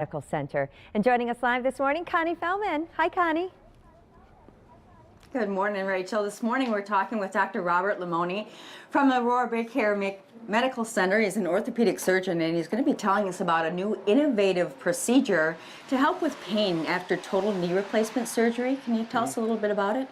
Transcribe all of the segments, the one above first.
Medical Center. And joining us live this morning, Connie Feldman. Hi, Connie. Good morning, Rachel. This morning we're talking with Dr. Robert Limoni from the Aurora BayCare Medical Center. He's an orthopedic surgeon, and he's going to be telling us about a new innovative procedure to help with pain after total knee replacement surgery. Can you tell us a little bit about it?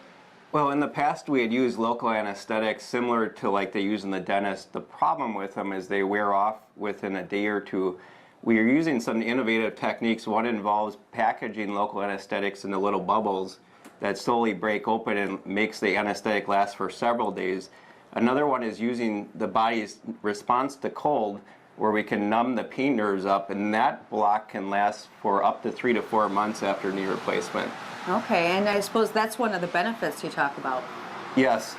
Well, in the past we had used local anesthetics similar to like they use in the dentist. The problem with them is they wear off within a day or two. We are using some innovative techniques. One involves packaging local anesthetics into little bubbles that slowly break open and makes the anesthetic last for several days. Another one is using the body's response to cold, where we can numb the pain nerves up, and that block can last for up to 3 to 4 months after knee replacement. Okay, and I suppose that's one of the benefits you talk about. Yes,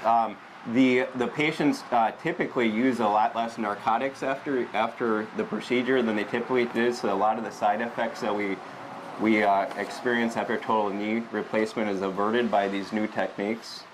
the patients typically use a lot less narcotics after the procedure than they typically did, so a lot of the side effects that we experience after total knee replacement is averted by these new techniques.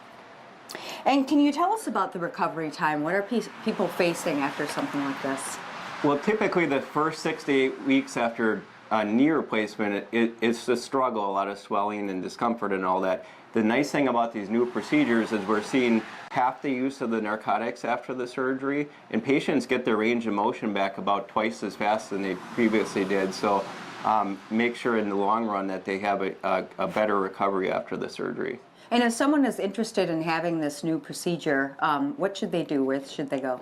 And can you tell us about the recovery time? What are people facing after something like this? Well, typically the first 6 to 8 weeks after knee replacement, it's a struggle, a lot of swelling and discomfort and all that. The nice thing about these new procedures is we're seeing half the use of the narcotics after the surgery, and patients get their range of motion back about twice as fast than they previously did. So make sure in the long run that they have a better recovery after the surgery. And if someone is interested in having this new procedure, what should they do? Where should they go?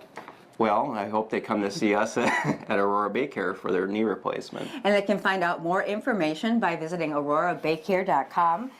Well, I hope they come to see us at Aurora BayCare for their knee replacement. And they can find out more information by visiting aurorabaycare.com/.